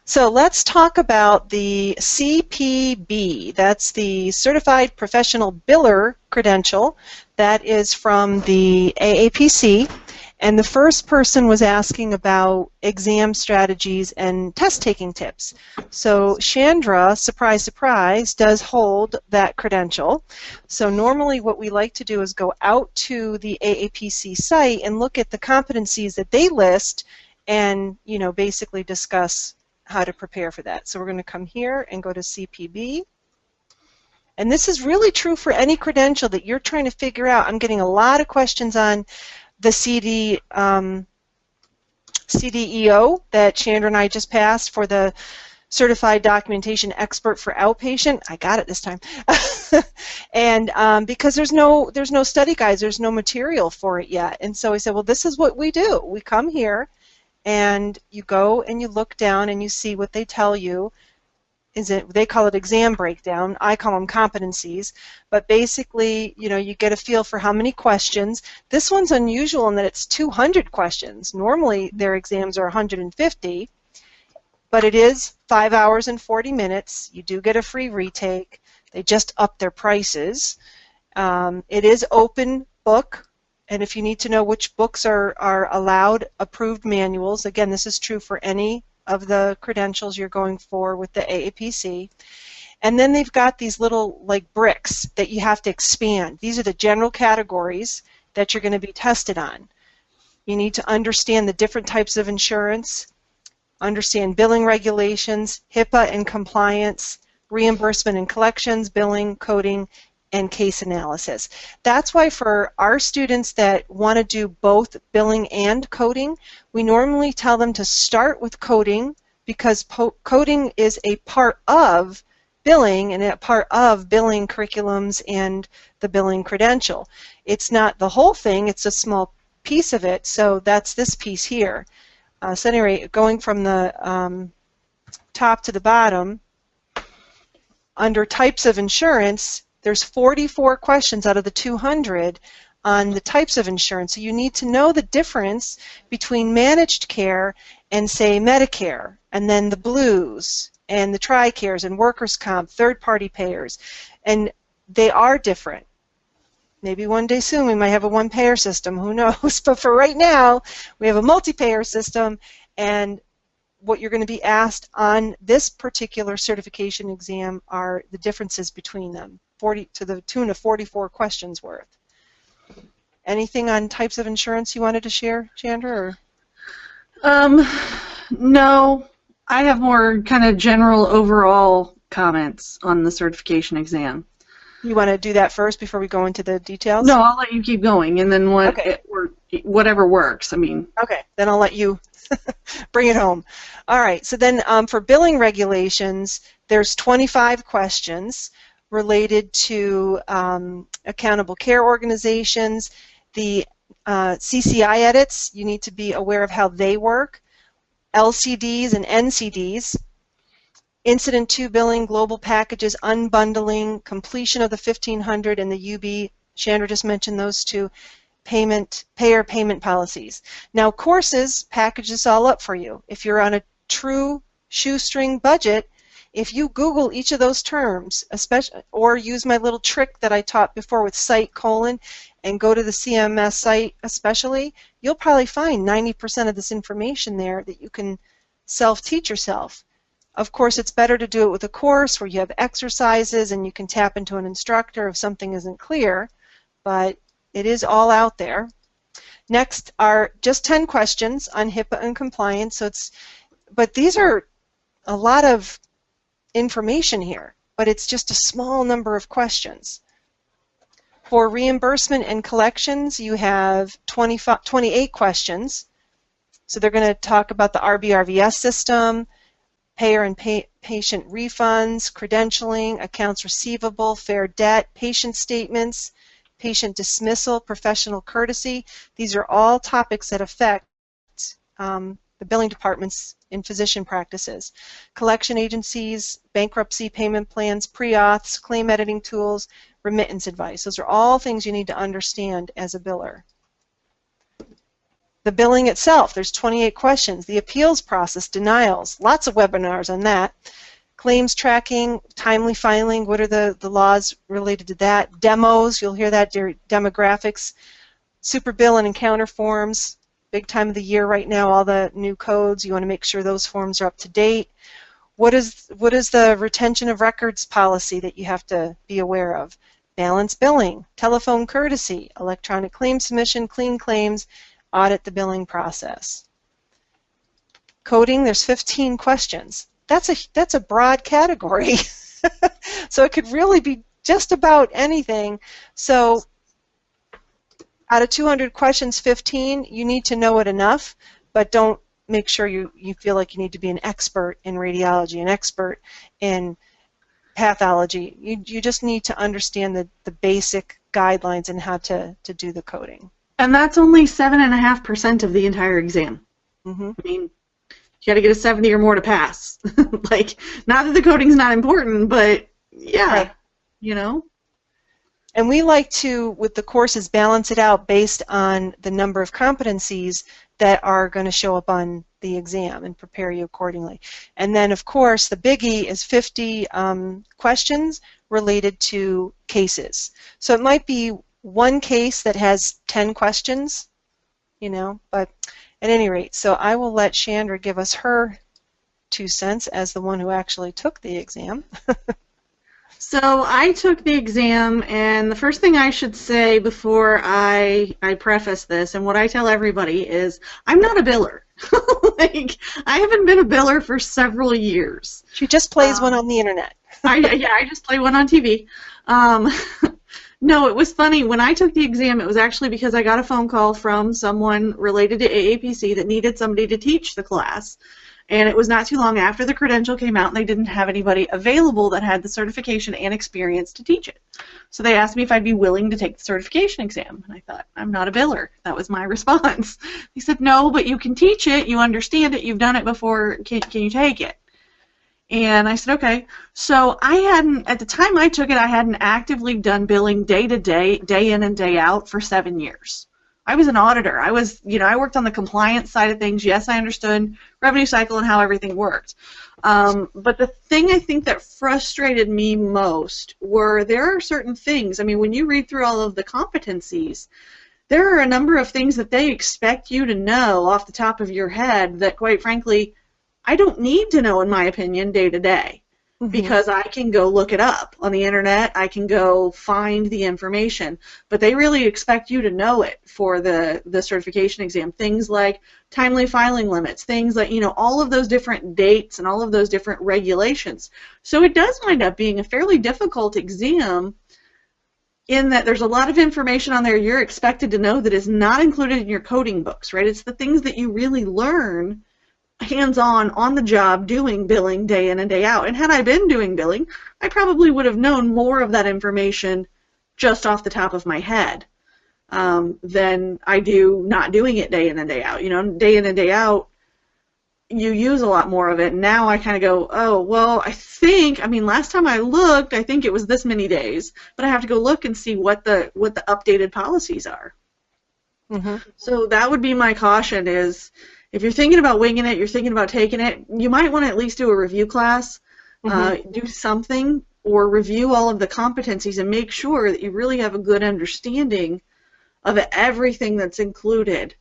So let's talk about the CPB. That's the Certified Professional Biller credential. That is from the AAPC. And the first person was asking about exam strategies and test-taking tips. So Chandra, surprise, surprise, does hold that credential. So normally what we like to do is go out to the AAPC site and look at the competencies that they list and, you know, basically discuss how to prepare for that. So we're going to come here and go to CPB. And this is really true for any credential that you're trying to figure out. I'm getting a lot of questions on the CDEO that Chandra and I just passed for the Certified Documentation Expert for Outpatient. I got it this time. And because there's no study guides, there's no material for it yet. And so I said, well, this is what we do. We come here and you go and you look down and you see what they tell you. They call it exam breakdown. I call them competencies. But basically, you know, you get a feel for how many questions. This one's unusual in that it's 200 questions. Normally, their exams are 150, but it is 5 hours and 40 minutes. You do get a free retake. They just upped their prices. It is open book, and if you need to know which books are allowed, approved manuals, again, this is true for any of the credentials you're going for with the AAPC. And then they've got these little like bricks that you have to expand. These are the general categories that you're going to be tested on. You need to understand the different types of insurance, understand billing regulations, HIPAA and compliance, reimbursement and collections, billing, coding, and case analysis. That's why for our students that want to do both billing and coding, we normally tell them to start with coding because coding is a part of billing and a part of billing curriculums and the billing credential. It's not the whole thing, it's a small piece of it, so that's this piece here. So anyway, going from the top to the bottom, under types of insurance, there's 44 questions out of the 200 on the types of insurance. So you need to know the difference between managed care and, say, Medicare, and then the Blues, and the TRICARES, and workers' comp, third-party payers. And they are different. Maybe one day soon we might have a one-payer system, who knows? But for right now, we have a multi-payer system, and what you're going to be asked on this particular certification exam are the differences between them, 40 to the tune of 44 questions worth. Anything on types of insurance you wanted to share, Chandra? Or? No, I have more kind of general overall comments on the certification exam. You want to do that first before we go into the details? No, I'll let you keep going, and then whatever works. I mean. Okay, then I'll let you bring it home. All right, so then for billing regulations, there's 25 questions related to accountable care organizations. The CCI edits, you need to be aware of how they work. LCDs and NCDs. Incident to billing, global packages, unbundling, completion of the 1500 and the UB, Chandra just mentioned those two, payer payment policies. Now courses package this all up for you. If you're on a true shoestring budget, if you Google each of those terms, especially, or use my little trick that I taught before with site : and go to the CMS site especially, you'll probably find 90% of this information there that you can self-teach yourself. Of course, it's better to do it with a course where you have exercises and you can tap into an instructor if something isn't clear, but it is all out there. Next are just 10 questions on HIPAA and compliance. But these are a lot of information here, but it's just a small number of questions. For reimbursement and collections, you have 28 questions. So they're going to talk about the RBRVS system, payer and patient refunds, credentialing, accounts receivable, fair debt, patient statements, patient dismissal, professional courtesy. These are all topics that affect the billing departments in physician practices. Collection agencies, bankruptcy payment plans, pre-auths, claim editing tools, remittance advice. Those are all things you need to understand as a biller. The billing itself, there's 28 questions. The appeals process, denials, lots of webinars on that. Claims tracking, timely filing, what are the laws related to that? Demos, you'll hear that, demographics, super bill and encounter forms, big time of the year right now, all the new codes, you want to make sure those forms are up to date. What is the retention of records policy that you have to be aware of? Balance billing, telephone courtesy, electronic claim submission, clean claims, audit the billing process. Coding, there's 15 questions. That's a broad category. So it could really be just about anything. So out of 200 questions, 15, you need to know it enough, but don't make sure you feel like you need to be an expert in radiology, an expert in pathology. You just need to understand the basic guidelines and how to do the coding. And that's only 7.5% of the entire exam. Mm-hmm. I mean, you got to get a 70 or more to pass. Like, not that the coding's not important, but yeah, right. You know. And we like to, with the courses, balance it out based on the number of competencies that are going to show up on the exam and prepare you accordingly. And then, of course, the biggie is 50 questions related to cases. So it might be one case that has 10 questions, you know, but at any rate, so I will let Chandra give us her 2 cents as the one who actually took the exam. So I took the exam, and the first thing I should say before I preface this, and what I tell everybody is, I'm not a biller. Like, I haven't been a biller for several years. She just plays one on the internet. I just play one on TV. No, it was funny. When I took the exam, it was actually because I got a phone call from someone related to AAPC that needed somebody to teach the class. And it was not too long after the credential came out, and they didn't have anybody available that had the certification and experience to teach it. So they asked me if I'd be willing to take the certification exam. And I thought, I'm not a biller. That was my response. He said, no, but you can teach it. You understand it. You've done it before. Can you take it? And I said, okay. So I hadn't, at the time I took it, I hadn't actively done billing day to day, day in and day out for 7 years. I was an auditor. I was, I worked on the compliance side of things. Yes, I understood revenue cycle and how everything worked. But the thing I think that frustrated me most were there are certain things. I mean, when you read through all of the competencies, there are a number of things that they expect you to know off the top of your head that, quite frankly, I don't need to know, in my opinion, day to day. Because I can go look it up on the internet, I can go find the information, but they really expect you to know it for the certification exam. Things like timely filing limits, things like, all of those different dates and all of those different regulations. So it does wind up being a fairly difficult exam in that there's a lot of information on there you're expected to know that is not included in your coding books, right? It's the things that you really learn hands-on, on the job, doing billing day in and day out. And had I been doing billing, I probably would have known more of that information just off the top of my head than I do not doing it day in and day out. Day in and day out, you use a lot more of it. And now I kind of go, oh, well, last time I looked, I think it was this many days, but I have to go look and see what the updated policies are. So that would be my caution is, if you're thinking about winging it, you're thinking about taking it, you might want to at least do a review class, do something, or review all of the competencies and make sure that you really have a good understanding of everything that's included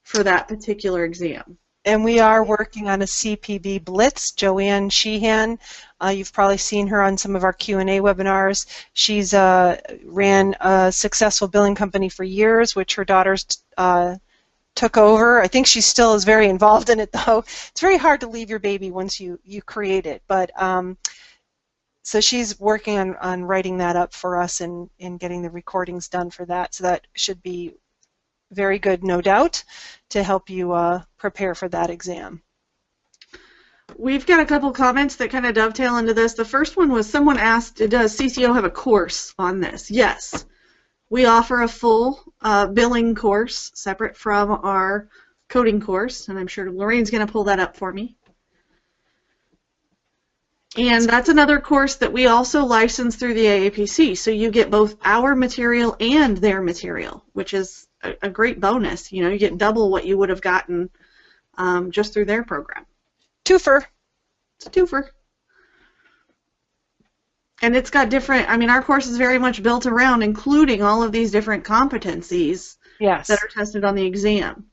for that particular exam. And we are working on a CPB Blitz. Joanne Sheehan, you've probably seen her on some of our Q&A webinars. She's ran a successful billing company for years, which her daughters took over. I think she still is very involved in it, though. It's very hard to leave your baby once you create it. But so she's working on writing that up for us and getting the recordings done for that. So that should be very good, no doubt, to help you prepare for that exam. We've got a couple comments that kind of dovetail into this. The first one was someone asked, does CCO have a course on this? Yes. We offer a full billing course separate from our coding course, and I'm sure Lorraine's going to pull that up for me. And that's another course that we also license through the AAPC, so you get both our material and their material, which is a great bonus. You know, you get double what you would have gotten just through their program. Twofer. It's a twofer. And it's got different, I mean, our course is very much built around including all of these different competencies Yes. that are tested on the exam.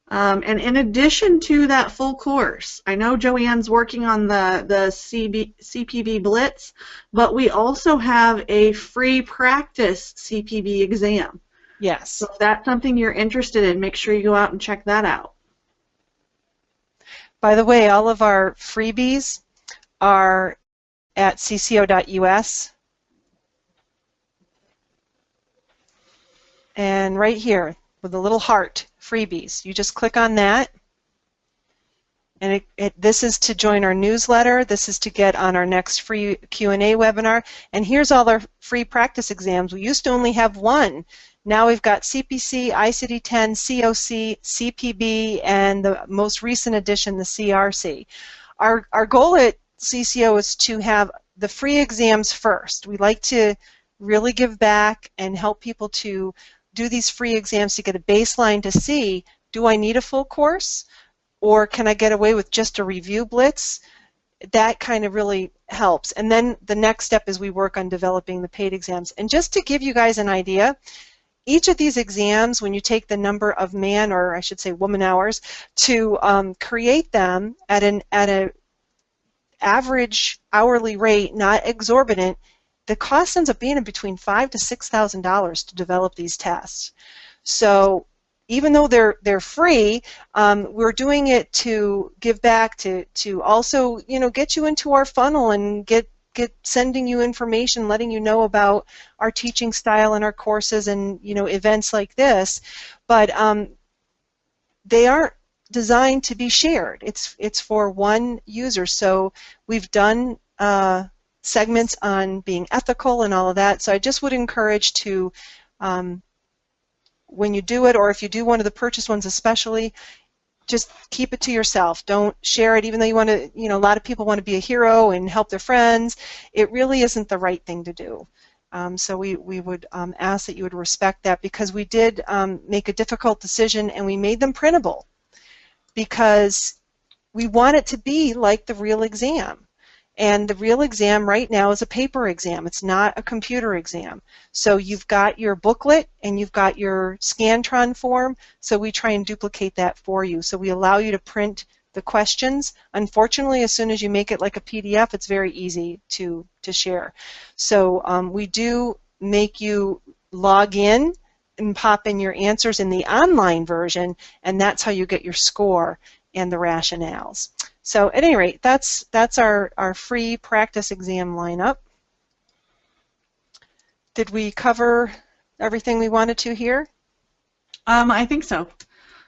And in addition to that full course, I know Joanne's working on the CPB Blitz, but we also have a free practice CPB exam. Yes. So if that's something you're interested in, make sure you go out and check that out. By the way, all of our freebies are at cco.us. And right here with the little heart, freebies, you just click on that. And this is to join our newsletter. This is to get on our next free Q&A webinar. And here's all our free practice exams. We used to only have one. Now we've got CPC, ICD-10, COC, CPB, and the most recent addition, the CRC. Our goal at CCO is to have the free exams first. We like to really give back and help people to do these free exams to get a baseline to see, do I need a full course, or can I get away with just a review blitz? That kind of really helps. And then the next step is we work on developing the paid exams. And just to give you guys an idea, each of these exams, when you take the number of man, or I should say woman hours, to create them at an average hourly rate, not exorbitant, the cost ends up being between $5,000 to $6,000 to develop these tests. So even though they're free, we're doing it to give back, to also, you know, get you into our funnel and get sending you information, letting you know about our teaching style and our courses and, you know, events like this. But they aren't designed to be shared. It's for one user. So we've done segments on being ethical and all of that. So I just would encourage to, when you do it, or if you do one of the purchase ones especially, just keep it to yourself. Don't share it, even though you want to, you know, a lot of people want to be a hero and help their friends. It really isn't the right thing to do. So we would ask that you would respect that, because we did make a difficult decision and we made them printable because we want it to be like the real exam. And the real exam right now is a paper exam. It's not a computer exam. So you've got your booklet and you've got your Scantron form, so we try and duplicate that for you. So we allow you to print the questions. Unfortunately, as soon as you make it like a PDF, it's very easy to share. So we do make you log in and pop in your answers in the online version, and that's how you get your score and the rationales. So at any rate, that's our free practice exam lineup. Did we cover everything we wanted to here? I think so.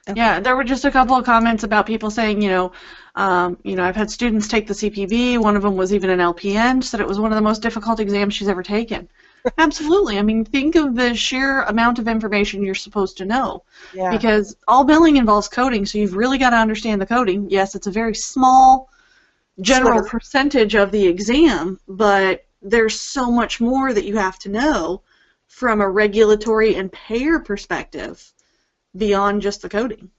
Okay. Yeah, there were just a couple of comments about people saying, you know, I've had students take the CPB. One of them was even an LPN. Said it was one of the most difficult exams she's ever taken. Absolutely. I mean, think of the sheer amount of information you're supposed to know. Yeah. Because all billing involves coding, so you've really got to understand the coding. Yes, it's a very small general percentage of the exam, but there's so much more that you have to know from a regulatory and payer perspective beyond just the coding.